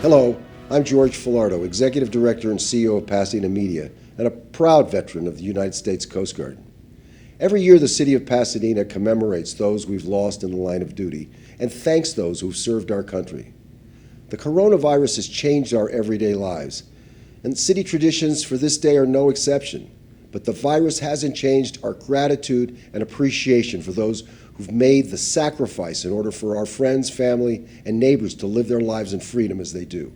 Hello, I'm George Filardo, Executive Director and CEO of Pasadena Media, and a proud veteran of the United States Coast Guard. Every year, the city of Pasadena commemorates those we've lost in the line of duty and thanks those who've served our country. The coronavirus has changed our everyday lives, and city traditions for this day are no exception. But the virus hasn't changed our gratitude and appreciation for those who've made the sacrifice in order for our friends, family, and neighbors to live their lives in freedom as they do.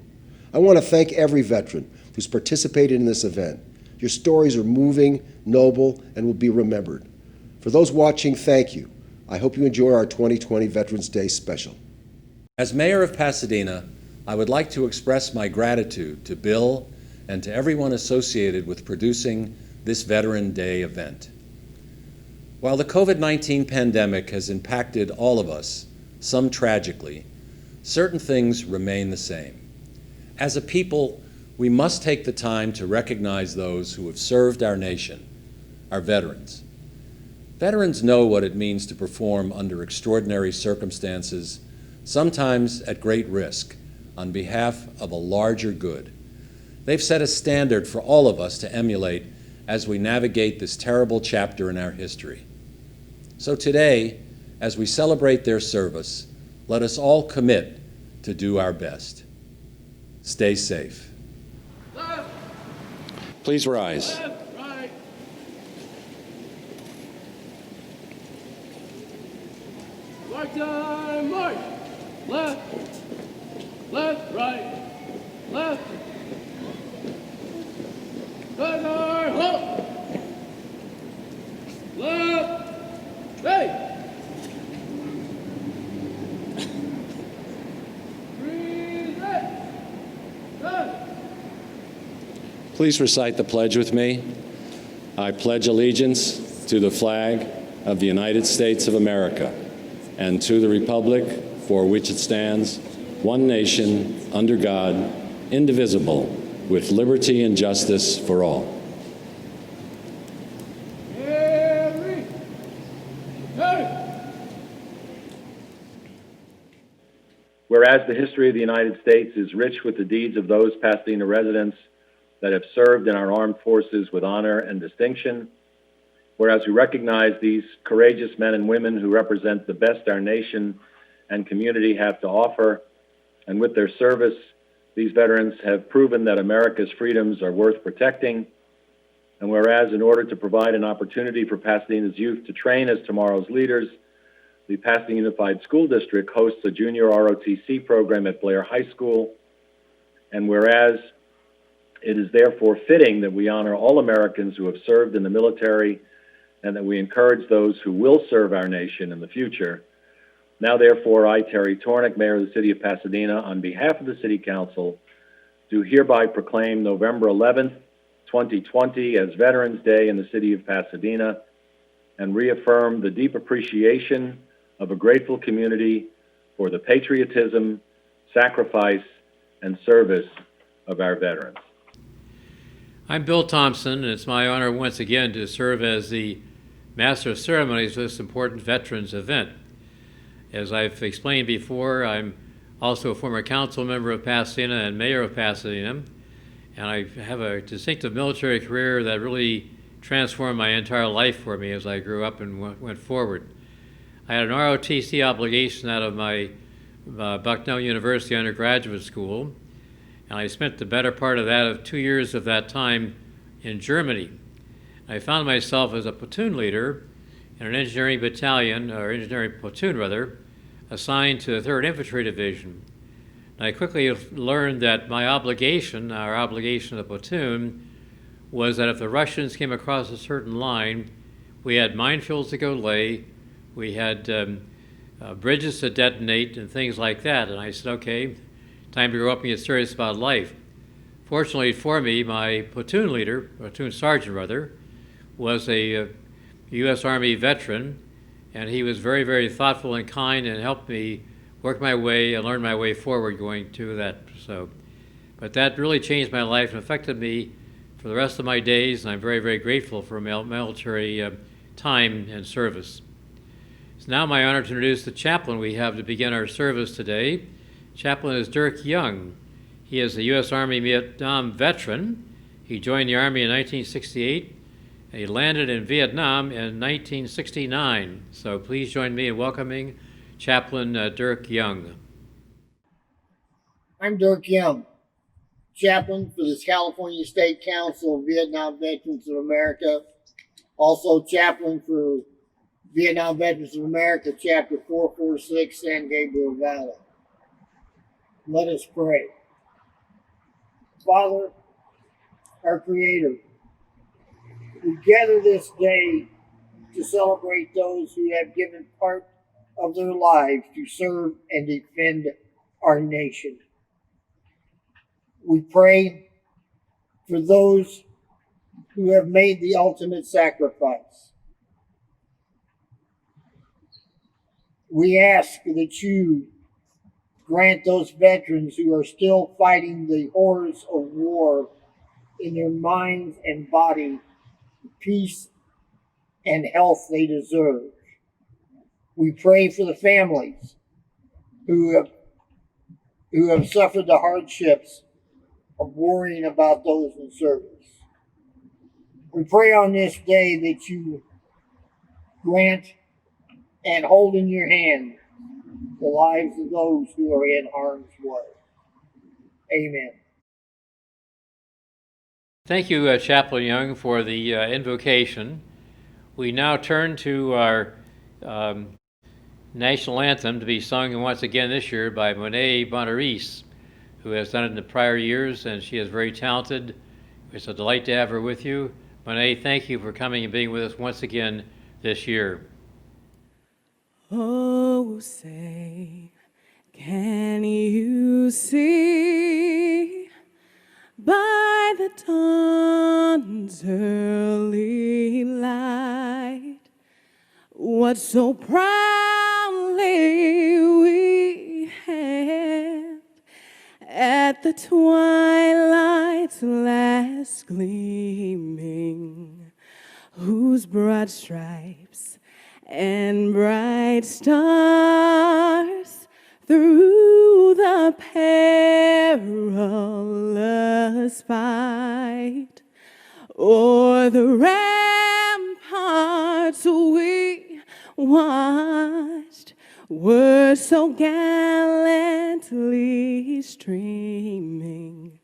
I want to thank every veteran who's participated in this event. Your stories are moving, noble, and will be remembered. For those watching, thank you. I hope you enjoy our 2020 Veterans Day special. As mayor of Pasadena, I would like to express my gratitude to Bill and to everyone associated with producing this Veteran Day event. While the COVID-19 pandemic has impacted all of us, some tragically, certain things remain the same. As a people, we must take the time to recognize those who have served our nation, our veterans. Veterans know what it means to perform under extraordinary circumstances, sometimes at great risk, on behalf of a larger good. They've set a standard for all of us to emulate as we navigate this terrible chapter in our history. So today, as we celebrate their service, let us all commit to do our best. Stay safe. Left, Please rise. left, right. Mark time, march. Left, left, right, left. Gunner, halt. Left, right. Breathe in. Done. Please recite the pledge with me. I pledge allegiance to the flag of the United States of America and to the republic for which it stands, one nation, under God, indivisible, with liberty and justice for all. Harry. Harry. Whereas the history of the United States is rich with the deeds of those Pasadena residents that have served in our armed forces with honor and distinction, whereas we recognize these courageous men and women who represent the best our nation and community have to offer, and with their service, these veterans have proven that America's freedoms are worth protecting, and whereas in order to provide an opportunity for Pasadena's youth to train as tomorrow's leaders, the Pasadena Unified School District hosts a junior ROTC program at Blair High School. And whereas it is therefore fitting that we honor all Americans who have served in the military and that we encourage those who will serve our nation in the future. Now, therefore, I, Terry Tornick, Mayor of the City of Pasadena, on behalf of the City Council, do hereby proclaim November 11th, 2020 as Veterans Day in the City of Pasadena and reaffirm the deep appreciation of a grateful community for the patriotism, sacrifice, and service of our veterans. I'm Bill Thompson, and it's my honor once again to serve as the Master of Ceremonies for this important Veterans event. As I've explained before, I'm also a former council member of Pasadena and mayor of Pasadena, and I have a distinctive military career that really transformed my entire life for me as I grew up and went forward. I had an ROTC obligation out of my Bucknell University undergraduate school, and I spent the better part of 2 years of that time in Germany. I found myself as a platoon leader in an engineering battalion, or engineering platoon rather, assigned to the 3rd Infantry Division. And I quickly learned that my obligation, our obligation of the platoon, was that if the Russians came across a certain line, we had minefields to go lay, we had bridges to detonate and things like that. And I said, okay, time to grow up and get serious about life. Fortunately for me, my platoon leader, platoon sergeant rather, was a U.S. Army veteran, and he was very, very thoughtful and kind and helped me work my way and learn my way forward going to that. But that really changed my life and affected me for the rest of my days, and I'm very, very grateful for military time and service. It's now my honor to introduce the chaplain we have to begin our service today. Chaplain is Dirk Young. He is a U.S. Army Vietnam veteran. He joined the Army in 1968, and he landed in Vietnam in 1969. So please join me in welcoming Chaplain Dirk Young. I'm Dirk Young, chaplain for the California State Council of Vietnam Veterans of America, also chaplain for Vietnam Veterans of America, Chapter 446, San Gabriel Valley. Let us pray. Father, our Creator, we gather this day to celebrate those who have given part of their lives to serve and defend our nation. We pray for those who have made the ultimate sacrifice. We ask that you grant those veterans who are still fighting the horrors of war in their minds and body the peace and health they deserve. We pray for the families who have suffered the hardships of worrying about those in service. We pray on this day that you grant and hold in your hand the lives of those who are in harm's way. Amen. Thank you, Chaplain Young, for the invocation. We now turn to our national anthem to be sung once again this year by Monet Bonaris, who has done it in the prior years, and she is very talented. It's a delight to have her with you. Monet, thank you for coming and being with us once again this year. Oh, say, can you see by the dawn's early light what so proudly we hailed at the twilight's last gleaming, whose broad stripes and bright stars through the perilous fight o'er the ramparts we watched were so gallantly streaming,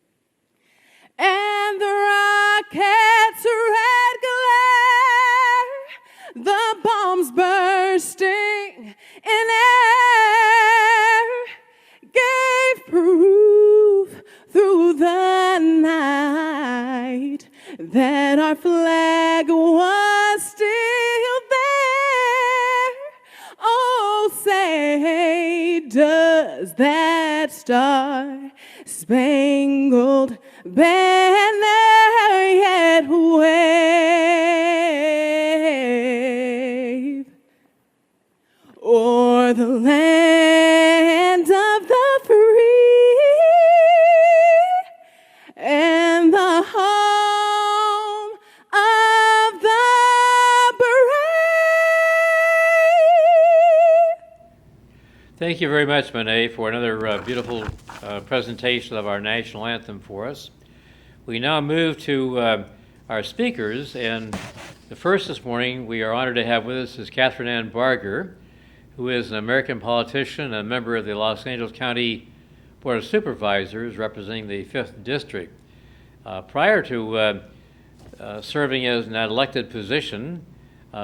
and the rocket's red glare, the bombs bursting in air, gave proof through the night that our flag was still there. Oh, say, does that star-spangled banner yet wave o'er the land of the free and the home of the brave? Thank you very much, Monet, for another beautiful presentation of our national anthem for us. We now move to our speakers, and the first this morning we are honored to have with us is Catherine Ann Barger, who is an American politician and a member of the Los Angeles County Board of Supervisors representing the 5th District. Prior to serving as an elected position,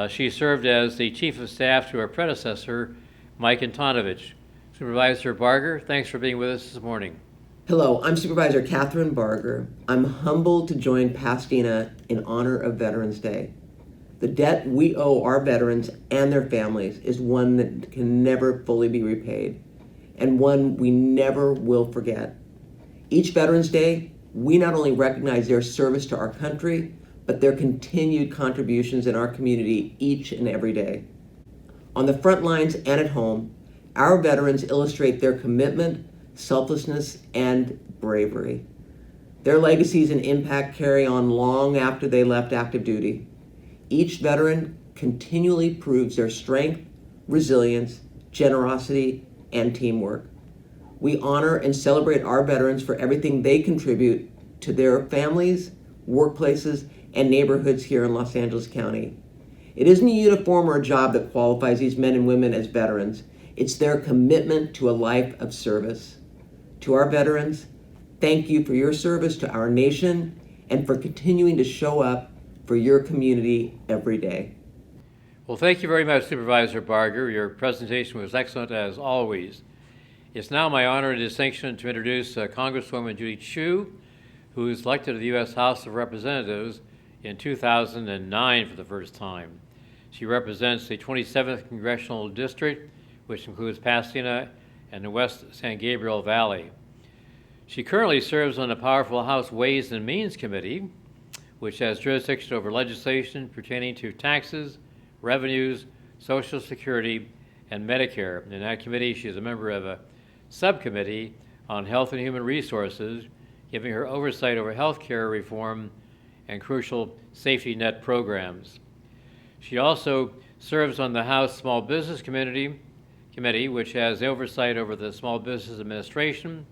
she served as the Chief of Staff to her predecessor, Mike Antonovich. Supervisor Barger, thanks for being with us this morning. Hello, I'm Supervisor Catherine Barger. I'm humbled to join Pasadena in honor of Veterans Day. The debt we owe our veterans and their families is one that can never fully be repaid, and one we never will forget. Each Veterans Day, we not only recognize their service to our country, but their continued contributions in our community each and every day. On the front lines and at home, our veterans illustrate their commitment, selflessness, and bravery. Their legacies and impact carry on long after they left active duty. Each veteran continually proves their strength, resilience, generosity, and teamwork. We honor and celebrate our veterans for everything they contribute to their families, workplaces, and neighborhoods here in Los Angeles County. It isn't a uniform or a job that qualifies these men and women as veterans. It's their commitment to a life of service. To our veterans, thank you for your service to our nation and for continuing to show up for your community every day. Well, thank you very much, Supervisor Barger. Your presentation was excellent as always. It's now my honor and distinction to introduce Congresswoman Judy Chu, who was elected to the U.S. House of Representatives in 2009 for the first time. She represents the 27th Congressional District, which includes Pasadena and the West San Gabriel Valley. She currently serves on the powerful House Ways and Means Committee, which has jurisdiction over legislation pertaining to taxes, revenues, Social Security, and Medicare. In that committee, she is a member of a subcommittee on Health and Human Resources, giving her oversight over health care reform and crucial safety net programs. She also serves on the House Small Business Committee, which has oversight over the Small Business Administration,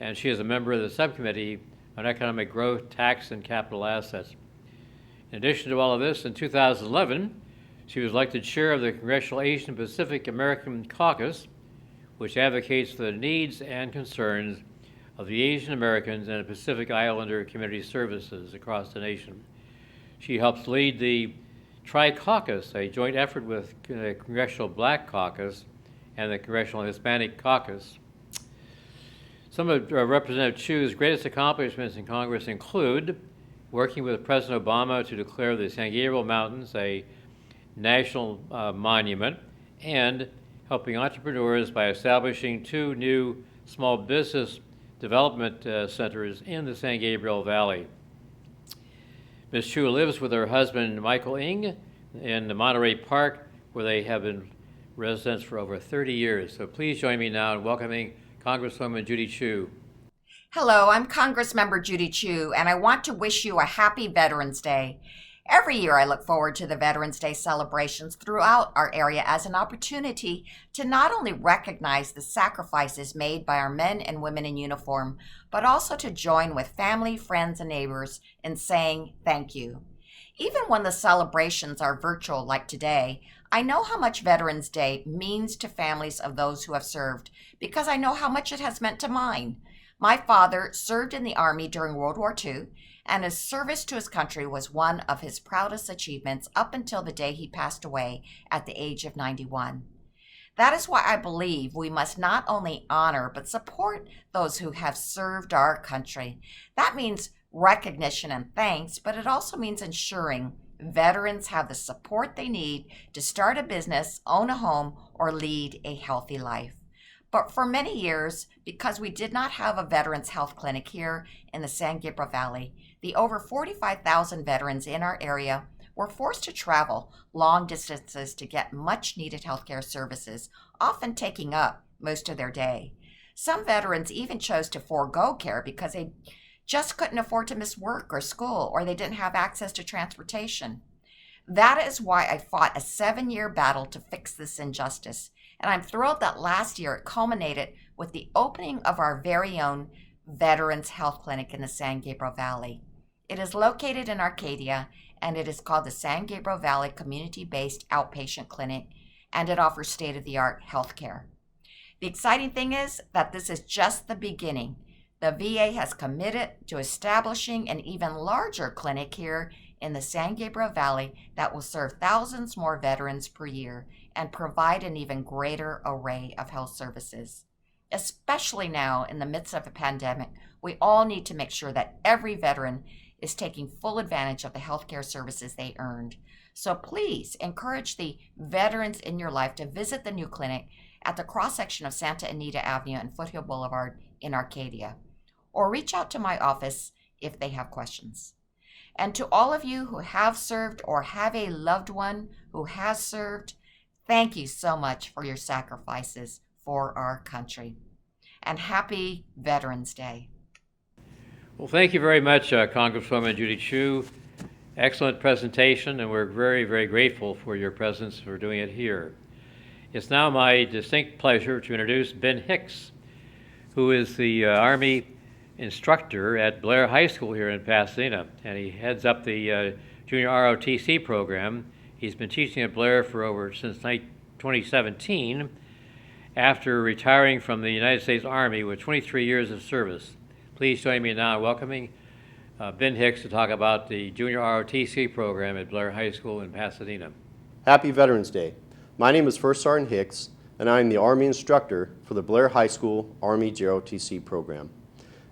and she is a member of the subcommittee on economic growth, tax, and capital assets. In addition to all of this, in 2011, she was elected chair of the Congressional Asian Pacific American Caucus, which advocates for the needs and concerns of the Asian Americans and Pacific Islander community services across the nation. She helps lead the Tri-Caucus, a joint effort with the Congressional Black Caucus and the Congressional Hispanic Caucus. Some of Representative Chu's greatest accomplishments in Congress include working with President Obama to declare the San Gabriel Mountains a national monument, and helping entrepreneurs by establishing 2 new small business development centers in the San Gabriel Valley. Ms. Chu lives with her husband, Michael Ng, in the Monterey Park, where they have been residents for over 30 years. So please join me now in welcoming Congresswoman Judy Chu. Hello, I'm Congressmember Judy Chu, and I want to wish you a happy Veterans Day. Every year I look forward to the Veterans Day celebrations throughout our area as an opportunity to not only recognize the sacrifices made by our men and women in uniform, but also to join with family, friends, and neighbors in saying thank you. Even when the celebrations are virtual like today, I know how much Veterans Day means to families of those who have served, because I know how much it has meant to mine. My father served in the Army during World War II, and his service to his country was one of his proudest achievements up until the day he passed away at the age of 91. That is why I believe we must not only honor but support those who have served our country. That means recognition and thanks, but it also means ensuring veterans have the support they need to start a business, own a home, or lead a healthy life. But for many years, because we did not have a veterans health clinic here in the San Gabriel Valley, the over 45,000 veterans in our area were forced to travel long distances to get much needed healthcare services, often taking up most of their day. Some veterans even chose to forego care because they just couldn't afford to miss work or school, or they didn't have access to transportation. That is why I fought a 7-year battle to fix this injustice. And I'm thrilled that last year it culminated with the opening of our very own Veterans Health Clinic in the San Gabriel Valley. It is located in Arcadia, and it is called the San Gabriel Valley Community-Based Outpatient Clinic, and it offers state-of-the-art health care. The exciting thing is that this is just the beginning. The VA has committed to establishing an even larger clinic here in the San Gabriel Valley that will serve thousands more veterans per year and provide an even greater array of health services. Especially now in the midst of a pandemic, we all need to make sure that every veteran is taking full advantage of the healthcare services they earned. So please encourage the veterans in your life to visit the new clinic at the cross-section of Santa Anita Avenue and Foothill Boulevard in Arcadia, or reach out to my office if they have questions. And to all of you who have served or have a loved one who has served, thank you so much for your sacrifices for our country. And happy Veterans Day. Well, thank you very much, Congresswoman Judy Chu. Excellent presentation, and we're very, very grateful for your presence for doing it here. It's now my distinct pleasure to introduce Ben Hicks, who is the Army instructor at Blair High School here in Pasadena, and he heads up the junior ROTC program. He's been teaching at Blair since 2017, after retiring from the United States Army with 23 years of service. Please join me now in welcoming Ben Hicks to talk about the junior ROTC program at Blair High School in Pasadena. Happy Veterans Day. My name is First Sergeant Hicks, and I am the Army instructor for the Blair High School Army JROTC program.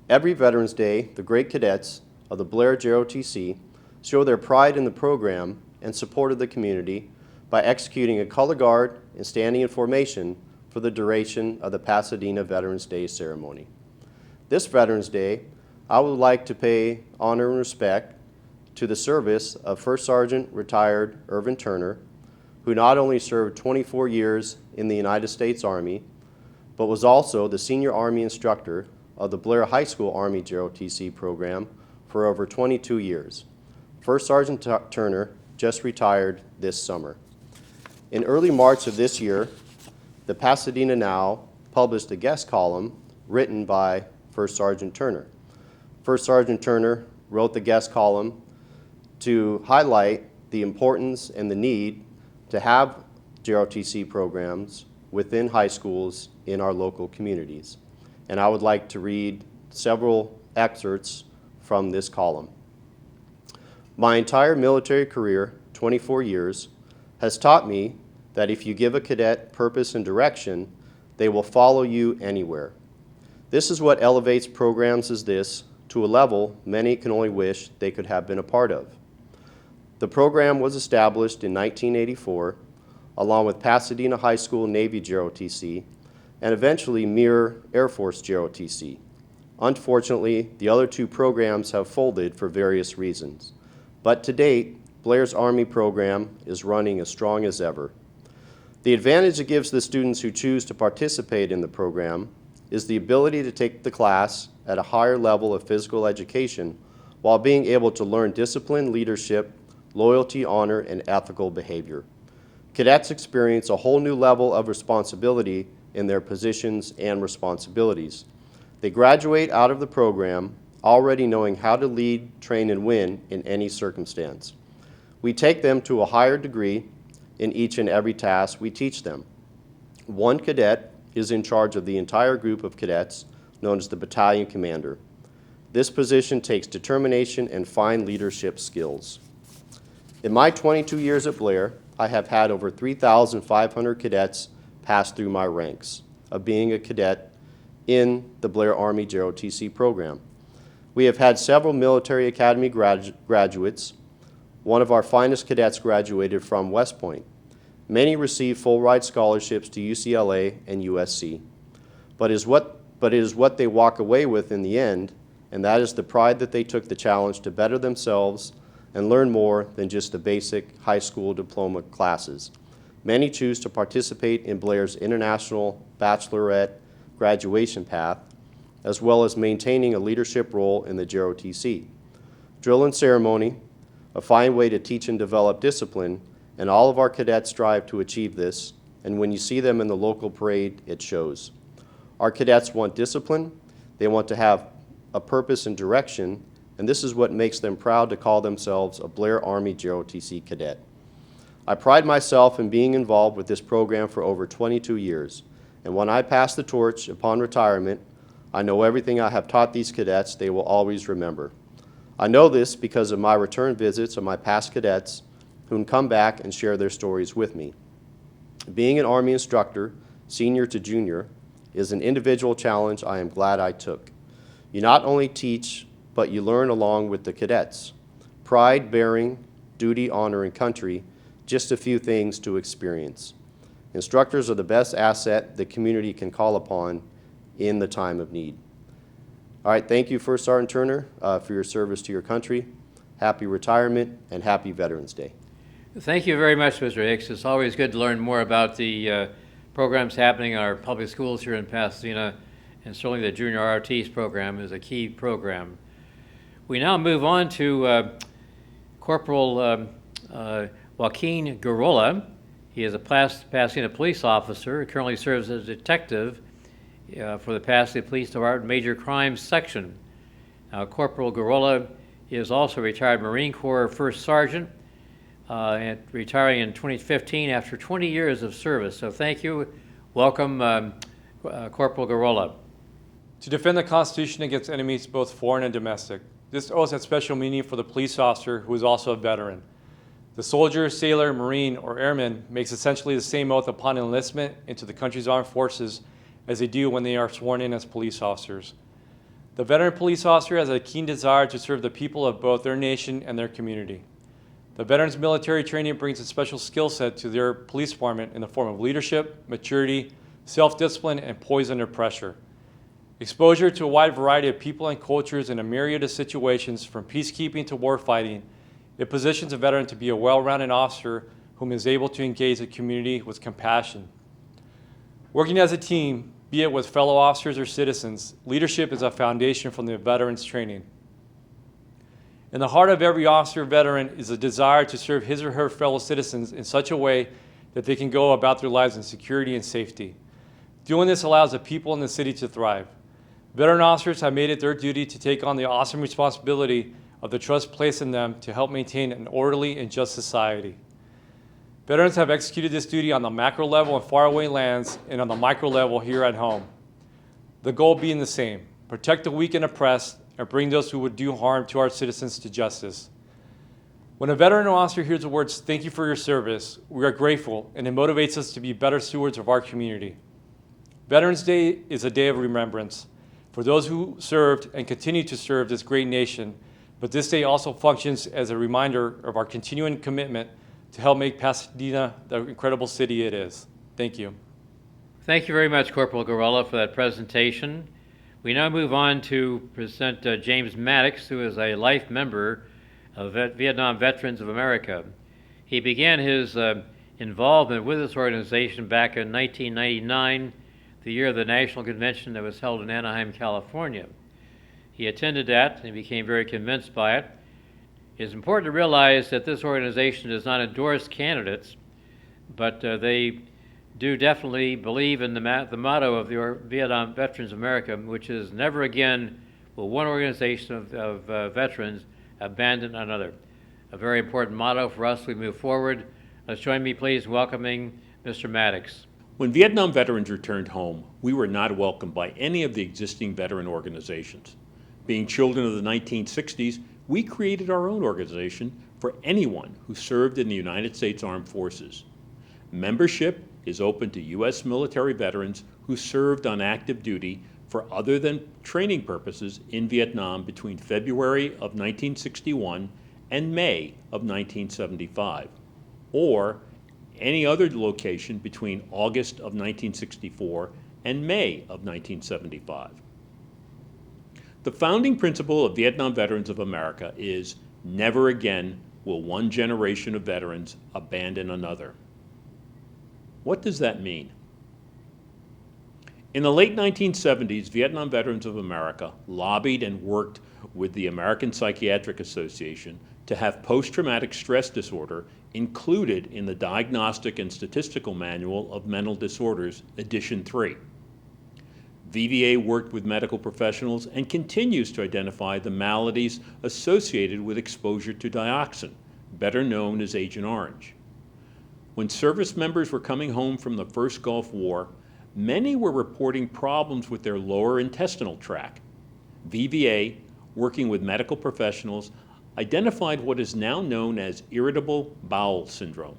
Every Veterans Day, the great cadets of the Blair JROTC show their pride in the program and support of the community by executing a color guard and standing in formation for the duration of the Pasadena Veterans Day ceremony. This Veterans Day, I would like to pay honor and respect to the service of First Sergeant retired Irvin Turner, who not only served 24 years in the United States Army, but was also the senior Army instructor of the Blair High School Army JROTC program for over 22 years. First Sergeant Turner just retired this summer. In early March of this year, the Pasadena Now published a guest column written by First Sergeant Turner. First Sergeant Turner wrote the guest column to highlight the importance and the need to have JROTC programs within high schools in our local communities. And I would like to read several excerpts from this column. My entire military career, 24 years, has taught me that if you give a cadet purpose and direction, they will follow you anywhere. This is what elevates programs as this to a level many can only wish they could have been a part of. The program was established in 1984, along with Pasadena High School Navy JROTC, and eventually Mirror Air Force JROTC. Unfortunately, the other two programs have folded for various reasons. But to date, Blair's Army program is running as strong as ever. The advantage it gives the students who choose to participate in the program is the ability to take the class at a higher level of physical education while being able to learn discipline, leadership, loyalty, honor, and ethical behavior. Cadets experience a whole new level of responsibility in their positions and responsibilities. They graduate out of the program already knowing how to lead, train, and win in any circumstance. We take them to a higher degree in each and every task we teach them. One cadet is in charge of the entire group of cadets, known as the battalion commander. This position takes determination and fine leadership skills. In my 22 years at Blair, I have had over 3,500 cadets pass through my ranks of being a cadet in the Blair Army JROTC program. We have had several military academy graduates. One of our finest cadets graduated from West Point. Many received full ride scholarships to UCLA and USC. But it is what they walk away with in the end, and that is the pride that they took the challenge to better themselves and learn more than just the basic high school diploma classes. Many choose to participate in Blair's International Bachelorette graduation path, as well as maintaining a leadership role in the JROTC. Drill and ceremony, a fine way to teach and develop discipline, and all of our cadets strive to achieve this, and when you see them in the local parade, it shows. Our cadets want discipline, they want to have a purpose and direction, and this is what makes them proud to call themselves a Blair Army JROTC cadet. I pride myself in being involved with this program for over 22 years, and when I pass the torch upon retirement, I know everything I have taught these cadets they will always remember. I know this because of my return visits of my past cadets who come back and share their stories with me. Being an Army instructor, senior to junior, is an individual challenge I am glad I took. You not only teach, but you learn along with the cadets. Pride, bearing, duty, honor, and country, just a few things to experience. Instructors are the best asset the community can call upon in the time of need. All right, thank you, First Sergeant Turner, for your service to your country. Happy retirement and happy Veterans Day. Thank you very much, Mr. Hicks. It's always good to learn more about the programs happening in our public schools here in Pasadena, and certainly the Junior ROTC program is a key program. We now move on to Corporal Joaquin Garola. He is a Pasadena police officer, currently serves as a detective for the Pasadena Police Department Major Crimes Section. Corporal Garola is also a retired Marine Corps First Sergeant, and retiring in 2015 after 20 years of service. So thank you. Welcome, Corporal Garola. To defend the Constitution against enemies both foreign and domestic. This oath has special meaning for the police officer who is also a veteran. The soldier, sailor, Marine, or airman makes essentially the same oath upon enlistment into the country's armed forces as they do when they are sworn in as police officers. The veteran police officer has a keen desire to serve the people of both their nation and their community. The veterans' military training brings a special skill set to their police department in the form of leadership, maturity, self-discipline, and poise under pressure. Exposure to a wide variety of people and cultures in a myriad of situations, from peacekeeping to warfighting, it positions a veteran to be a well-rounded officer whom is able to engage the community with compassion. Working as a team, be it with fellow officers or citizens, leadership is a foundation from the veterans' training. In the heart of every officer veteran is a desire to serve his or her fellow citizens in such a way that they can go about their lives in security and safety. Doing this allows the people in the city to thrive. Veteran officers have made it their duty to take on the awesome responsibility of the trust placed in them to help maintain an orderly and just society. Veterans have executed this duty on the macro level in faraway lands and on the micro level here at home. The goal being the same: protect the weak and oppressed and bring those who would do harm to our citizens to justice. When a veteran officer hears the words, "Thank you for your service," we are grateful, and it motivates us to be better stewards of our community. Veterans Day is a day of remembrance for those who served and continue to serve this great nation, but this day also functions as a reminder of our continuing commitment to help make Pasadena the incredible city it is. Thank you. Thank you very much, Corporal Garola, for that presentation. We now move on to present James Maddox, who is a life member of Vietnam Veterans of America. He began his involvement with this organization back in 1999, the year of the National Convention that was held in Anaheim, California. He attended that and became very convinced by it. It's important to realize that this organization does not endorse candidates, but they do definitely believe in the motto of the Vietnam Veterans of America, which is never again will one organization of veterans abandon another. A very important motto for us as we move forward. Let's join me, please, in welcoming Mr. Maddox. When Vietnam veterans returned home, we were not welcomed by any of the existing veteran organizations. Being children of the 1960s, we created our own organization for anyone who served in the United States Armed Forces. Membership is open to U.S. military veterans who served on active duty for other than training purposes in Vietnam between February of 1961 and May of 1975, or any other location between August of 1964 and May of 1975. The founding principle of Vietnam Veterans of America is never again will one generation of veterans abandon another. What does that mean? In the late 1970s, Vietnam Veterans of America lobbied and worked with the American Psychiatric Association to have post-traumatic stress disorder included in the Diagnostic and Statistical Manual of Mental Disorders, Edition 3. VVA worked with medical professionals and continues to identify the maladies associated with exposure to dioxin, better known as Agent Orange. When service members were coming home from the first Gulf War, many were reporting problems with their lower intestinal tract. VVA, working with medical professionals, identified what is now known as irritable bowel syndrome.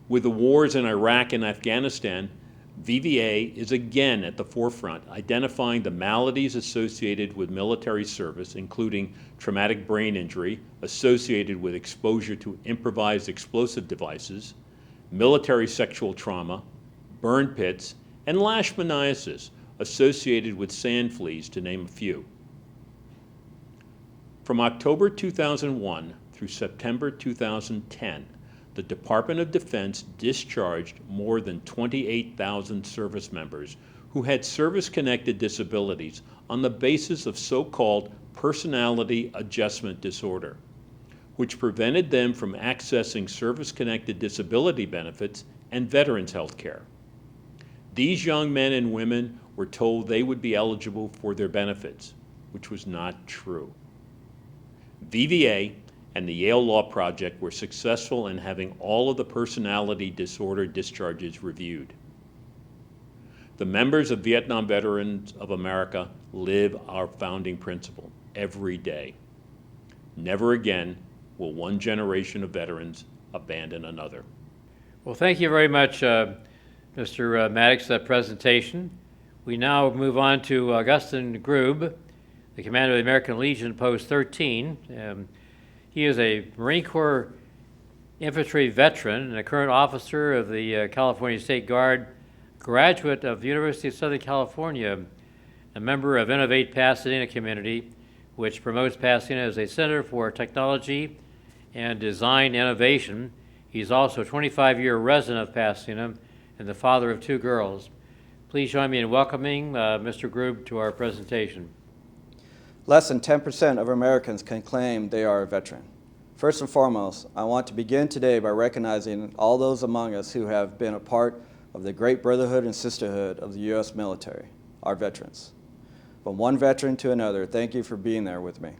With the wars in Iraq and Afghanistan, VVA is again at the forefront, identifying the maladies associated with military service, including traumatic brain injury associated with exposure to improvised explosive devices, military sexual trauma, burn pits, and leishmaniasis associated with sand fleas, to name a few. From October 2001 through September 2010, the Department of Defense discharged more than 28,000 service members who had service-connected disabilities on the basis of so-called personality adjustment disorder, which prevented them from accessing service-connected disability benefits and veterans health care. These young men and women were told they would be eligible for their benefits, which was not true. VVA and the Yale Law Project were successful in having all of the personality disorder discharges reviewed. The members of Vietnam Veterans of America live our founding principle every day. Never again will one generation of veterans abandon another. Well, thank you very much, Mr. Maddox, for that presentation. We now move on to Augustin Grube, the commander of the American Legion, Post 13. He is a Marine Corps infantry veteran and a current officer of the California State Guard, graduate of the University of Southern California, a member of Innovate Pasadena community, which promotes Pasadena as a center for technology and design innovation. He's also a 25-year resident of Pasadena and the father of 2 girls. Please join me in welcoming Mr. Grube to our presentation. Less than 10% of Americans can claim they are a veteran. First and foremost, I want to begin today by recognizing all those among us who have been a part of the great brotherhood and sisterhood of the U.S. military, our veterans. From one veteran to another, thank you for being there with me.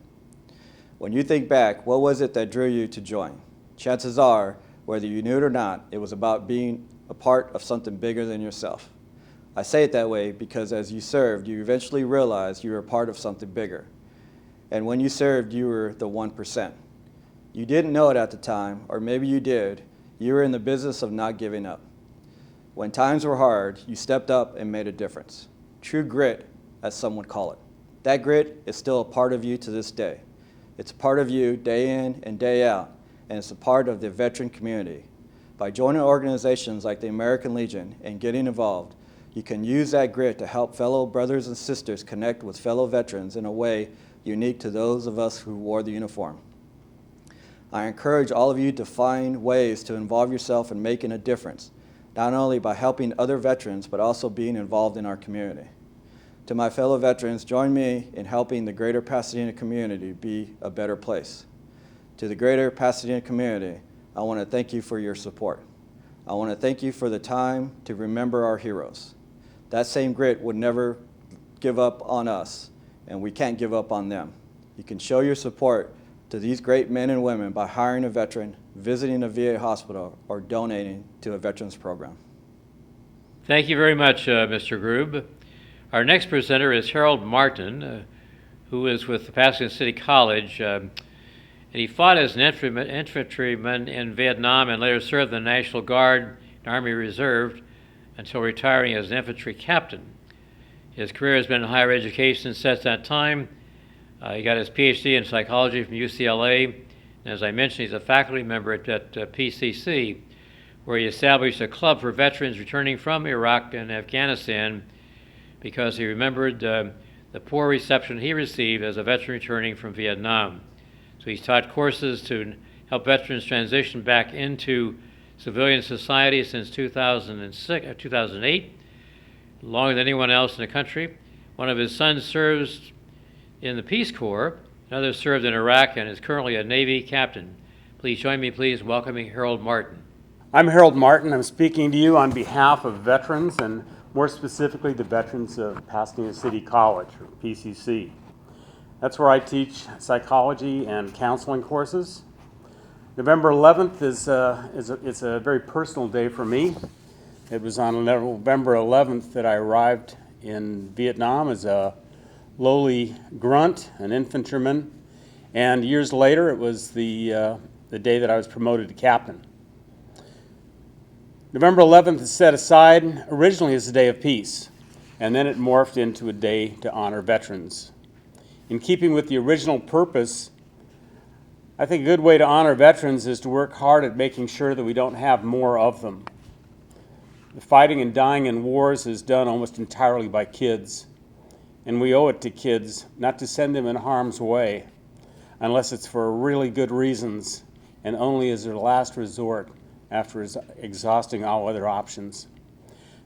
When you think back, what was it that drew you to join? Chances are, whether you knew it or not, it was about being a part of something bigger than yourself. I say it that way because as you served, you eventually realized you were a part of something bigger. And when you served, you were the 1%. You didn't know it at the time, or maybe you did. You were in the business of not giving up. When times were hard, you stepped up and made a difference. True grit, as some would call it. That grit is still a part of you to this day. It's a part of you day in and day out, and it's a part of the veteran community. By joining organizations like the American Legion and getting involved, you can use that grit to help fellow brothers and sisters connect with fellow veterans in a way unique to those of us who wore the uniform. I encourage all of you to find ways to involve yourself in making a difference, not only by helping other veterans, but also being involved in our community. To my fellow veterans, join me in helping the greater Pasadena community be a better place. To the greater Pasadena community, I want to thank you for your support. I want to thank you for the time to remember our heroes. That same grit would never give up on us, and we can't give up on them. You can show your support to these great men and women by hiring a veteran, visiting a VA hospital, or donating to a veterans program. Thank you very much, Mr. Grube. Our next presenter is Harold Martin, who is with the Pasadena City College. And he fought as an infantryman in Vietnam and later served in the National Guard and Army Reserve until retiring as an infantry captain. His career has been in higher education since that time. He got his PhD in psychology from UCLA, and as I mentioned, he's a faculty member at PCC, where he established a club for veterans returning from Iraq and Afghanistan because he remembered the poor reception he received as a veteran returning from Vietnam. So he's taught courses to help veterans transition back into civilian society since 2008, longer than anyone else in the country. One of his sons serves in the Peace Corps, another served in Iraq and is currently a Navy captain. Please join me, please, welcoming Harold Martin. I'm Harold Martin. I'm speaking to you on behalf of veterans, and more specifically the veterans of Pasadena City College, or PCC. That's where I teach psychology and counseling courses. November 11th is a very personal day for me. It was on November 11th that I arrived in Vietnam as a lowly grunt, an infantryman, and years later it was the day that I was promoted to captain. November 11th is set aside originally as a day of peace, and then it morphed into a day to honor veterans. In keeping with the original purpose, I think a good way to honor veterans is to work hard at making sure that we don't have more of them. The fighting and dying in wars is done almost entirely by kids, and we owe it to kids not to send them in harm's way unless it's for really good reasons and only as their last resort after exhausting all other options.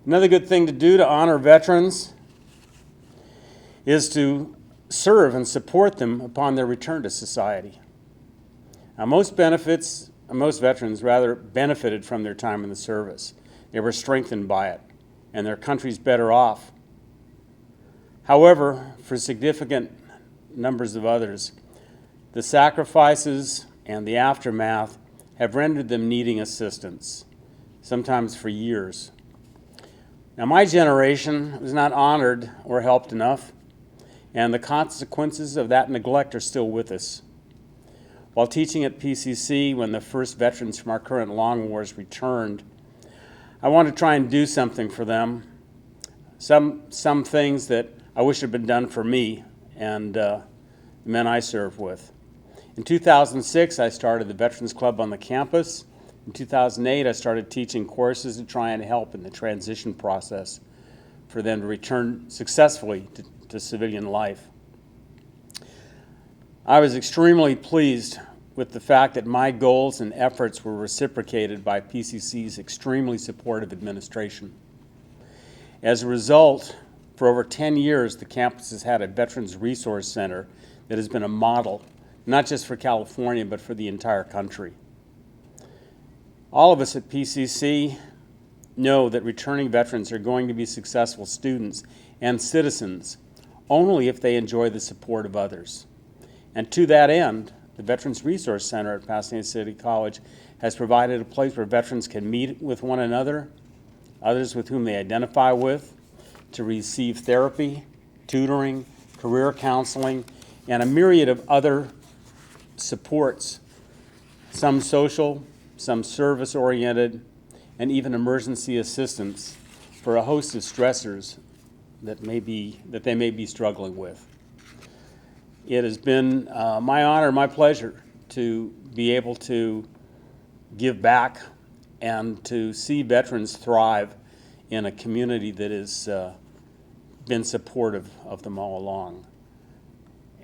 Another good thing to do to honor veterans is to serve and support them upon their return to society. Now, most veterans rather benefited from their time in the service. They were strengthened by it, and their countries better off. However, for significant numbers of others, the sacrifices and the aftermath have rendered them needing assistance, sometimes for years. Now, my generation was not honored or helped enough, and the consequences of that neglect are still with us. While teaching at PCC when the first veterans from our current long wars returned, I want to try and do something for them, some things that I wish had been done for me and the men I served with. In 2006, I started the Veterans Club on the campus. In 2008, I started teaching courses to try and help in the transition process for them to return successfully to civilian life. I was extremely pleased with the fact that my goals and efforts were reciprocated by PCC's extremely supportive administration. As a result, for over 10 years, the campus has had a Veterans Resource Center that has been a model, not just for California, but for the entire country. All of us at PCC know that returning veterans are going to be successful students and citizens only if they enjoy the support of others. And to that end, the Veterans Resource Center at Pasadena City College has provided a place where veterans can meet with one another, others with whom they identify with, to receive therapy, tutoring, career counseling, and a myriad of other supports, some social, some service-oriented, and even emergency assistance for a host of stressors that they may be struggling with. It has been my honor, my pleasure to be able to give back and to see veterans thrive in a community that has been supportive of them all along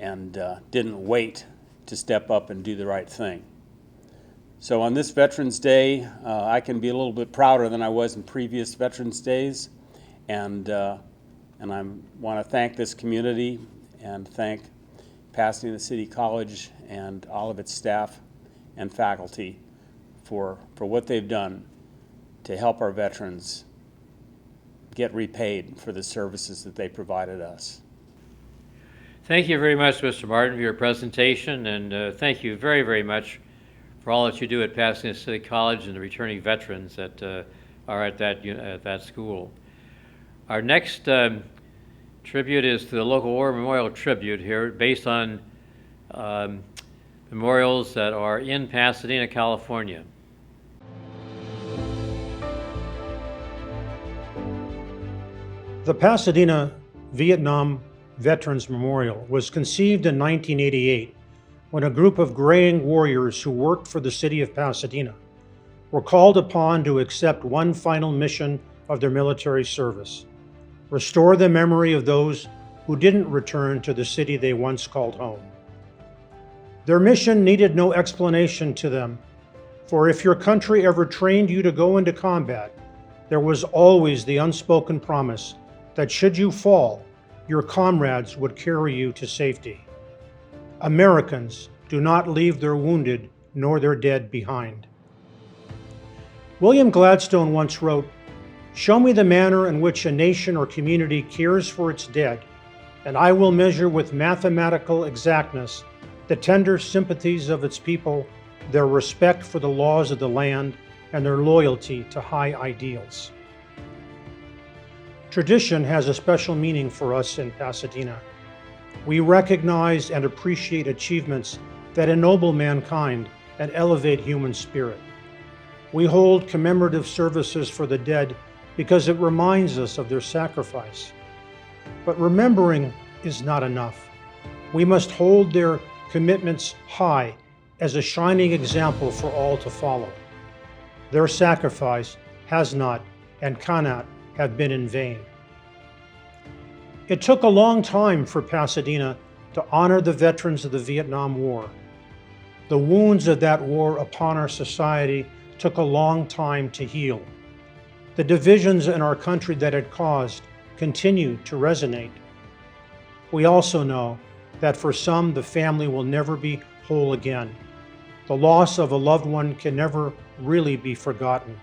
and didn't wait to step up and do the right thing. So on this Veterans Day, I can be a little bit prouder than I was in previous Veterans Days, and I want to thank this community and thank Pasadena City College and all of its staff and faculty for what they've done to help our veterans get repaid for the services that they provided us. Thank you very much, Mr. Martin, for your presentation, and thank you very, very much for all that you do at Pasadena City College and the returning veterans that are at that school. Our next tribute is to the local War Memorial Tribute here, based on memorials that are in Pasadena, California. The Pasadena Vietnam Veterans Memorial was conceived in 1988 when a group of graying warriors who worked for the city of Pasadena were called upon to accept one final mission of their military service: restore the memory of those who didn't return to the city they once called home. Their mission needed no explanation to them, for if your country ever trained you to go into combat, there was always the unspoken promise that should you fall, your comrades would carry you to safety. Americans do not leave their wounded nor their dead behind. William Gladstone once wrote, "Show me the manner in which a nation or community cares for its dead, and I will measure with mathematical exactness the tender sympathies of its people, their respect for the laws of the land, and their loyalty to high ideals." Tradition has a special meaning for us in Pasadena. We recognize and appreciate achievements that ennoble mankind and elevate human spirit. We hold commemorative services for the dead because it reminds us of their sacrifice. But remembering is not enough. We must hold their commitments high as a shining example for all to follow. Their sacrifice has not and cannot have been in vain. It took a long time for Pasadena to honor the veterans of the Vietnam War. The wounds of that war upon our society took a long time to heal. The divisions in our country that it caused continue to resonate. We also know that for some, the family will never be whole again. The loss of a loved one can never really be forgotten.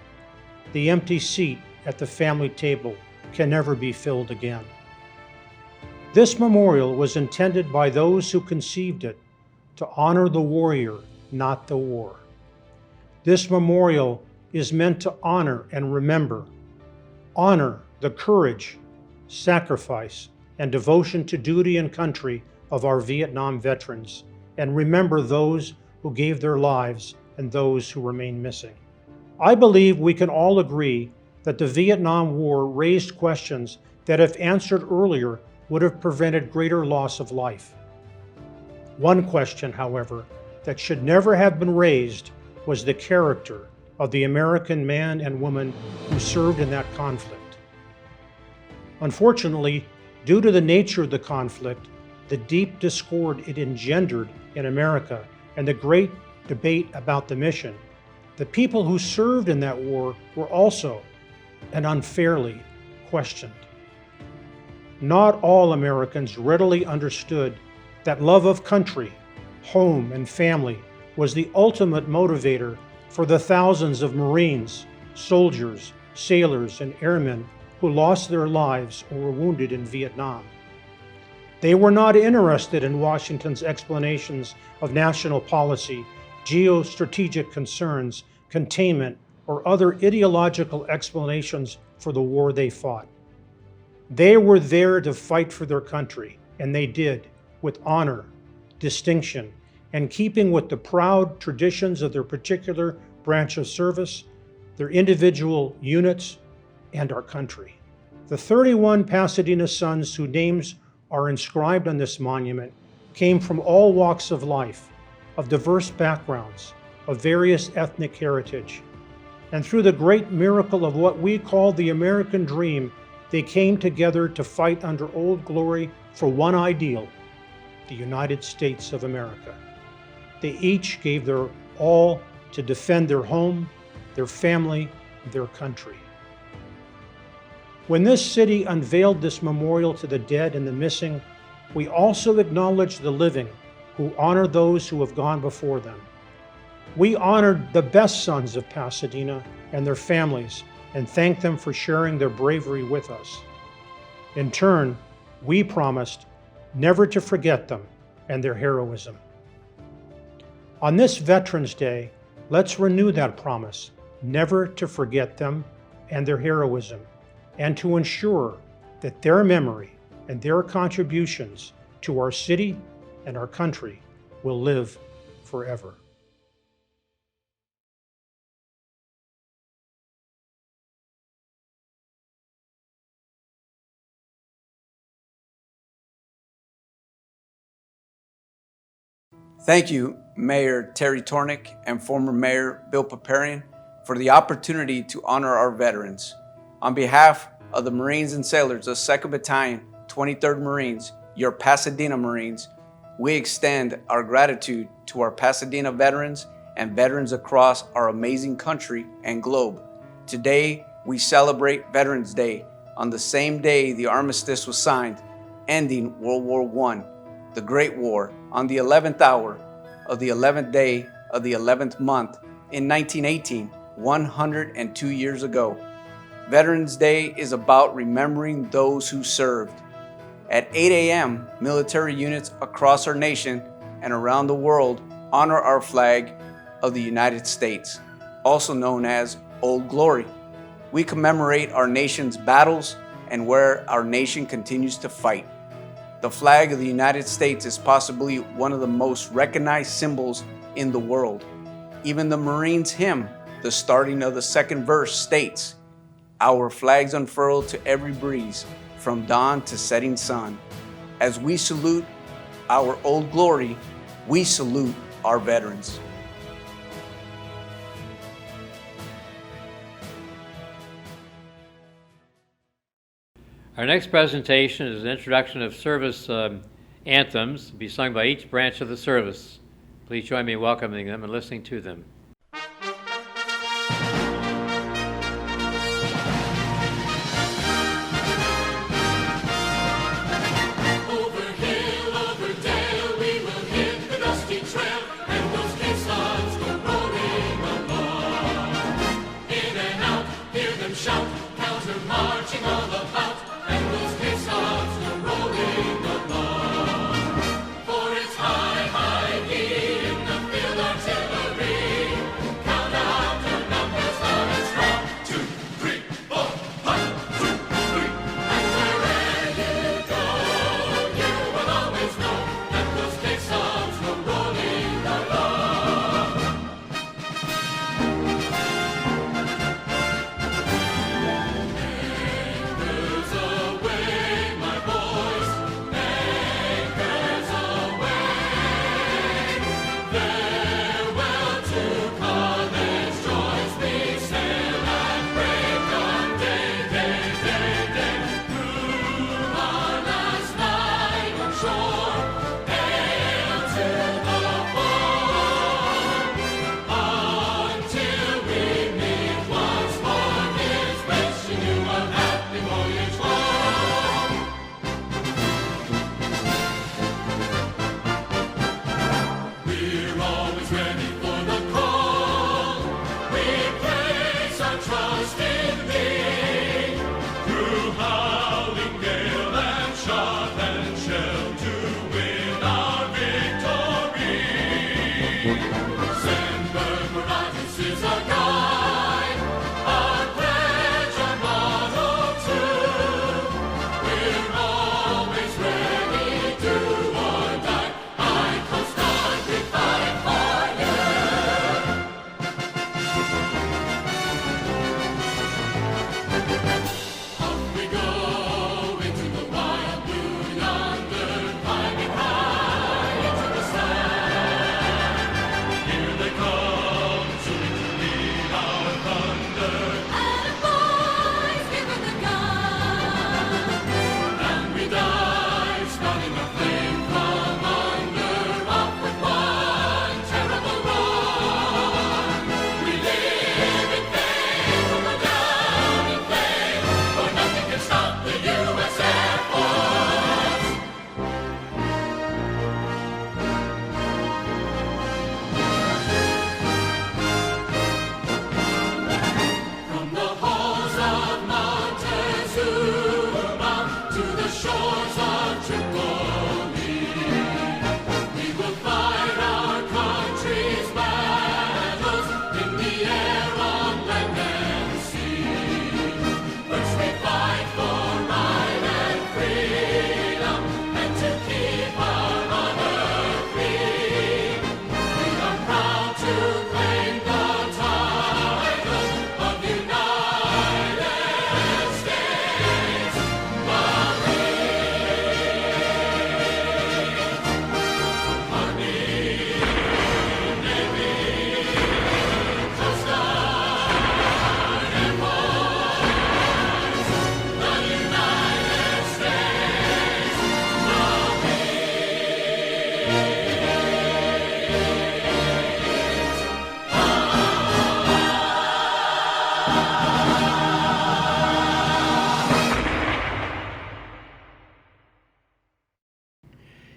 The empty seat at the family table can never be filled again. This memorial was intended by those who conceived it to honor the warrior, not the war. This memorial is meant to honor and remember. Honor the courage, sacrifice, and devotion to duty and country of our Vietnam veterans, and remember those who gave their lives and those who remain missing. I believe we can all agree that the Vietnam War raised questions that, if answered earlier, would have prevented greater loss of life. One question, however, that should never have been raised was the character of the American man and woman who served in that conflict. Unfortunately, due to the nature of the conflict, the deep discord it engendered in America, and the great debate about the mission, the people who served in that war were also and unfairly questioned. Not all Americans readily understood that love of country, home, and family was the ultimate motivator for the thousands of Marines, soldiers, sailors, and airmen who lost their lives or were wounded in Vietnam. They were not interested in Washington's explanations of national policy, geostrategic concerns, containment, or other ideological explanations for the war they fought. They were there to fight for their country, and they did, with honor, distinction, and keeping with the proud traditions of their particular branch of service, their individual units, and our country. The 31 Pasadena sons whose names are inscribed on this monument came from all walks of life, of diverse backgrounds, of various ethnic heritage. And through the great miracle of what we call the American dream, they came together to fight under Old Glory for one ideal, the United States of America. They each gave their all to defend their home, their family, their country. When this city unveiled this memorial to the dead and the missing, we also acknowledge the living who honor those who have gone before them. We honored the best sons of Pasadena and their families and thanked them for sharing their bravery with us. In turn, we promised never to forget them and their heroism. On this Veterans Day, let's renew that promise, never to forget them and their heroism, and to ensure that their memory and their contributions to our city and our country will live forever. Thank you, Mayor Terry Tornick and former Mayor Bill Paparian, for the opportunity to honor our veterans. On behalf of the Marines and sailors of 2nd Battalion, 23rd Marines, your Pasadena Marines, we extend our gratitude to our Pasadena veterans and veterans across our amazing country and globe. Today, we celebrate Veterans Day on the same day the armistice was signed, ending World War I, the Great War, on the 11th hour of the 11th day of the 11th month in 1918, 102 years ago. Veterans Day is about remembering those who served. At 8 a.m., military units across our nation and around the world honor our flag of the United States, also known as Old Glory. We commemorate our nation's battles and where our nation continues to fight. The flag of the United States is possibly one of the most recognized symbols in the world. Even the Marines' hymn, the starting of the second verse, states, "Our flags unfurled to every breeze, from dawn to setting sun." As we salute our Old Glory, we salute our veterans. Our next presentation is an introduction of service anthems to be sung by each branch of the service. Please join me in welcoming them and listening to them. Shout, counter marching all about.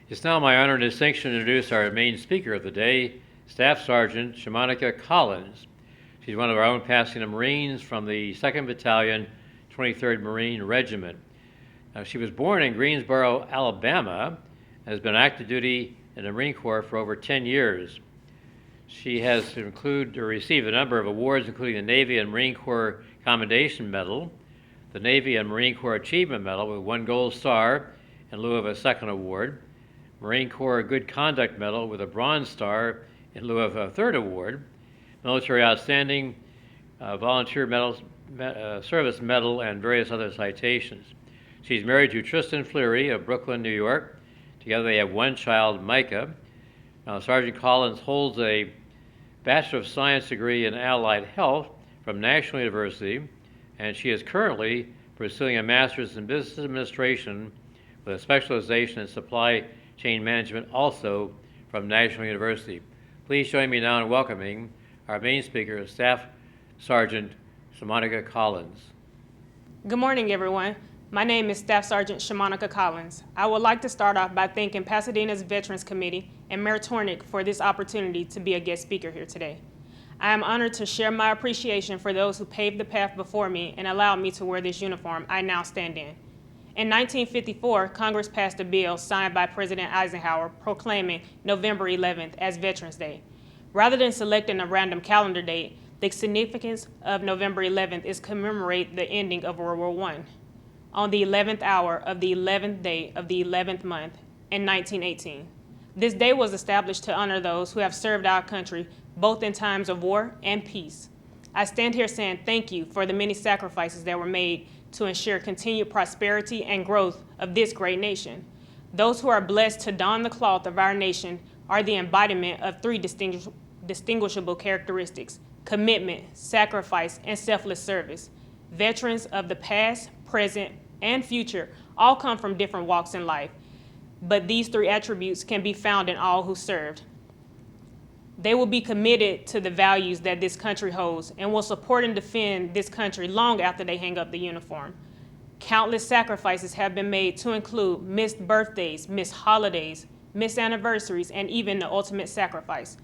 It's now my honor and distinction to introduce our main speaker of the day, Staff Sergeant Shamanika Collins. She's one of our own Pasadena Marines from the 2nd Battalion, 23rd Marine Regiment. Now, she was born in Greensboro, Alabama, and has been active duty in the Marine Corps for over 10 years. She has received a number of awards, including the Navy and Marine Corps Commendation Medal, the Navy and Marine Corps Achievement Medal with 1 Gold Star in lieu of a 2nd award, Marine Corps Good Conduct Medal with a Bronze Star in lieu of a 3rd award, Military Outstanding Volunteer Medals, Service Medal, and various other citations. She's married to Tristan Fleury of Brooklyn, New York. Together they have 1 child, Micah. Now, Sergeant Collins holds a Bachelor of Science degree in Allied Health from National University, and she is currently pursuing a Master's in Business Administration with a specialization in Supply Chain Management, also from National University. Please join me now in welcoming our main speaker, Staff Sergeant Shamanika Collins. Good morning, everyone. My name is Staff Sergeant Shamanika Collins. I would like to start off by thanking Pasadena's Veterans Committee and Mayor Tornick for this opportunity to be a guest speaker here today. I am honored to share my appreciation for those who paved the path before me and allowed me to wear this uniform I now stand in. In 1954, Congress passed a bill signed by President Eisenhower proclaiming November 11th as Veterans Day. Rather than selecting a random calendar date, the significance of November 11th is commemorate the ending of World War I on the 11th hour of the 11th day of the 11th month in 1918. This day was established to honor those who have served our country both in times of war and peace. I stand here saying thank you for the many sacrifices that were made to ensure continued prosperity and growth of this great nation. Those who are blessed to don the cloth of our nation are the embodiment of 3 distinguishable characteristics: commitment, sacrifice, and selfless service. Veterans of the past, present, and future all come from different walks in life, but these 3 attributes can be found in all who served. They will be committed to the values that this country holds and will support and defend this country long after they hang up the uniform. Countless sacrifices have been made to include missed birthdays, missed holidays, missed anniversaries, and even the ultimate sacrifice.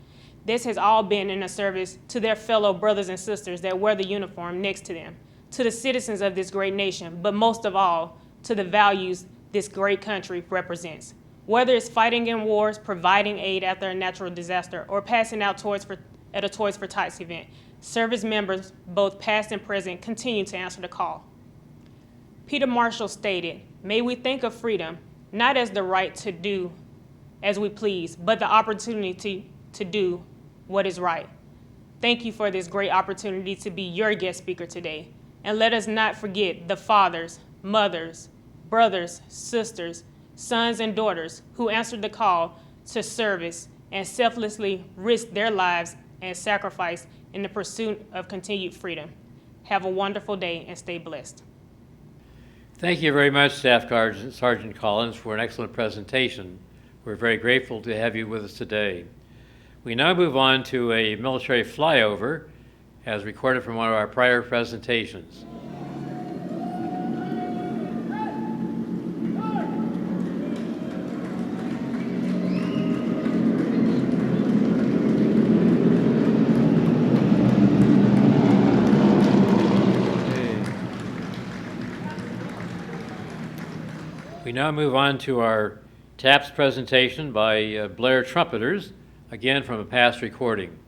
This has all been in a service to their fellow brothers and sisters that wear the uniform next to them, to the citizens of this great nation, but most of all, to the values this great country represents. Whether it's fighting in wars, providing aid after a natural disaster, or passing out at a Toys for Tots event, service members, both past and present, continue to answer the call. Peter Marshall stated, "May we think of freedom not as the right to do as we please, but the opportunity to do what is right." Thank you for this great opportunity to be your guest speaker today. And let us not forget the fathers, mothers, brothers, sisters, sons, and daughters who answered the call to service and selflessly risked their lives and sacrifice in the pursuit of continued freedom. Have a wonderful day and stay blessed. Thank you very much, Staff Sergeant Collins, for an excellent presentation. We're very grateful to have you with us today. We now move on to a military flyover, as recorded from one of our prior presentations. We now move on to our TAPS presentation by Blair Trumpeters, again from a past recording.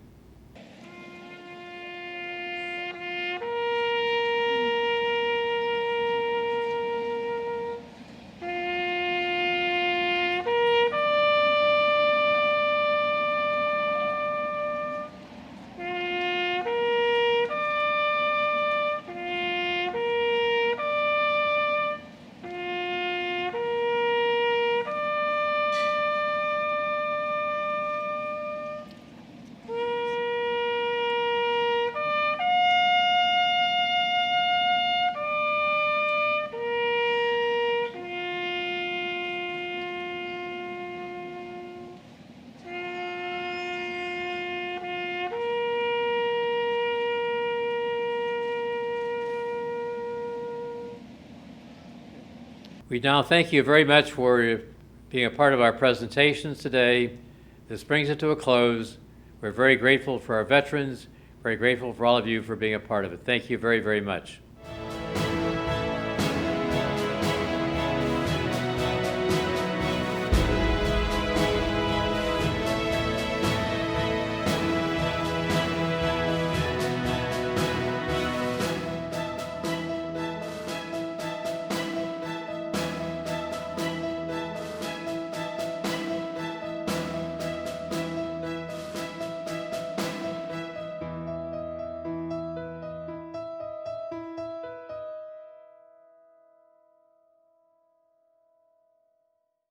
We now thank you very much for being a part of our presentations today. This brings it to a close. We're very grateful for our veterans, very grateful for all of you for being a part of it. Thank you very, very much.